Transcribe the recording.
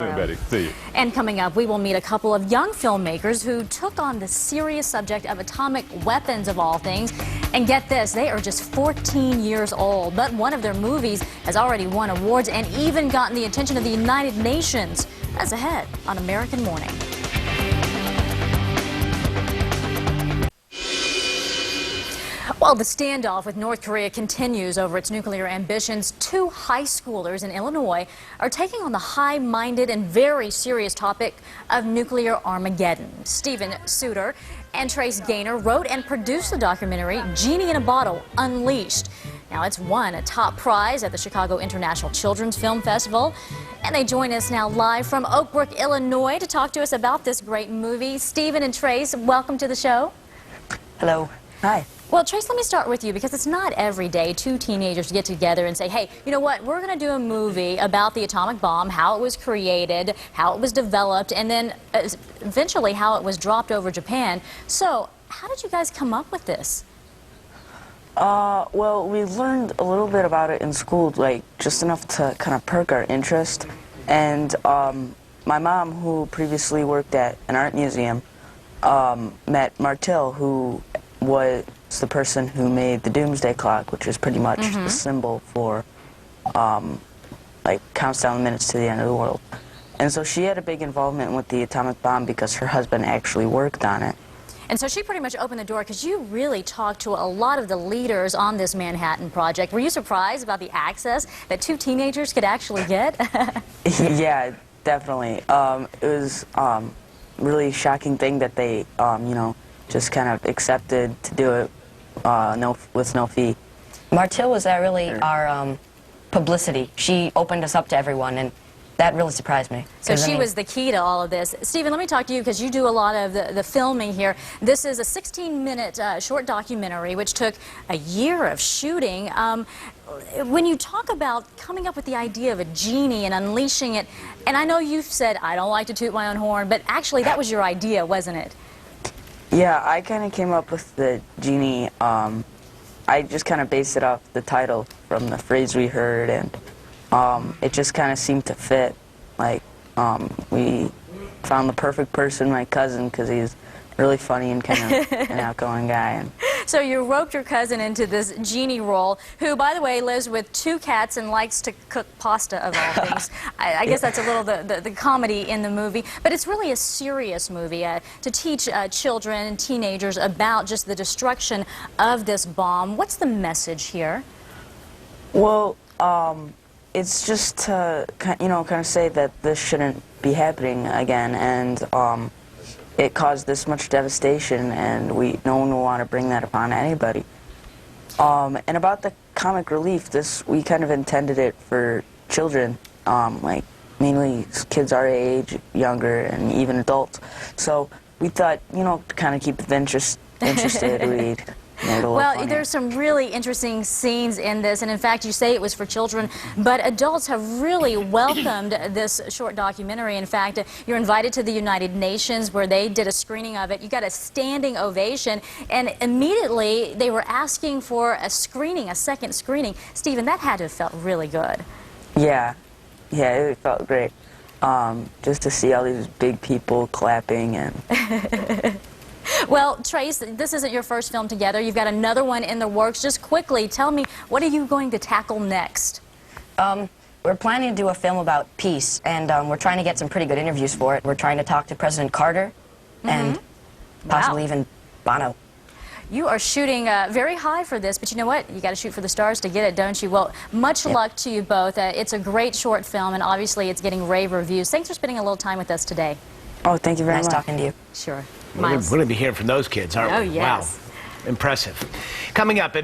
Betty, see you. And coming up, we will meet a couple of young filmmakers who took on the serious subject of atomic weapons, of all things. And get this, they are just 14 years old, but one of their movies has already won awards and even gotten the attention of the United Nations. That's ahead on American Morning. Well, the standoff with North Korea continues over its nuclear ambitions. Two high schoolers in Illinois are taking on the high-minded and very serious topic of nuclear Armageddon. Sotor and Gaynor wrote and produced the documentary Genie in a Bottle, Unleashed. Now, it's won a top prize at the Chicago International Children's Film Festival. And they join us now live from Oak Brook, Illinois to talk to us about this great movie. Stephen and Trace, welcome to the show. Hello. Hi. Well, Trace, let me start with you, because it's not every day two teenagers get together and say, hey, you know what, we're going to do a movie about the atomic bomb, how it was created, how it was developed, and then eventually how it was dropped over Japan. So, how did you guys come up with this? Well, we learned a little bit about it in school, like, just enough to kind of perk our interest. And my mom, who previously worked at an art museum, met Martil, who was the person who made the Doomsday Clock, which is pretty much the symbol for, like, counts down the minutes to the end of the world. And so she had a big involvement with the atomic bomb because her husband actually worked on it. And so she pretty much opened the door, because you really talked to a lot of the leaders on this Manhattan Project. Were you surprised about the access that two teenagers could actually get? Yeah, definitely. It was really shocking thing that they, you know, just kind of accepted to do it with no fee. Martil was really our publicity. She opened us up to everyone, and that really surprised me. So she was the key to all of this. Stephen, let me talk to you, because you do a lot of the filming here. This is a 16-minute short documentary which took a year of shooting. When you talk about coming up with the idea of a genie and unleashing it, and I know you've said, I don't like to toot my own horn, but actually that was your idea, wasn't it? Yeah, I kind of came up with the genie. I just kind of based it off the title from the phrase we heard, and it just kind of seemed to fit. Like, we found the perfect person, my cousin, because he's really funny and kind of an outgoing guy. And so you roped your cousin into this genie role, who, by the way, lives with two cats and likes to cook pasta, of all things. I guess that's a little the comedy in the movie. But it's really a serious movie to teach children and teenagers about just the destruction of this bomb. What's the message here? Well, it's just to, you know, kind of say that this shouldn't be happening again, and it caused this much devastation, and no one will want to bring that upon anybody. And about the comic relief, we kind of intended it for children, like mainly kids our age, younger, and even adults. So we thought, you know, to kind of keep the interested, we made it a little funny. There's some really interesting scenes in this, and in fact, you say it was for children, but adults have really welcomed this short documentary. In fact, you're invited to the United Nations, where they did a screening of it. You got a standing ovation, and immediately they were asking for a screening, a second screening. Stephen, that had to have felt really good. Yeah, it felt great. Just to see all these big people clapping and... Well, Trace, this isn't your first film together. You've got another one in the works. Just quickly, tell me, what are you going to tackle next? We're planning to do a film about peace, and we're trying to get some pretty good interviews for it. We're trying to talk to President Carter and possibly even Bono. You are shooting very high for this, but you know what? You got to shoot for the stars to get it, don't you? Well, much luck to you both. It's a great short film, and obviously it's getting rave reviews. Thanks for spending a little time with us today. Oh, thank you very much. Nice talking to you. Sure. We're going to be hearing from those kids, aren't we? Oh, yes. Wow. Impressive. Coming up...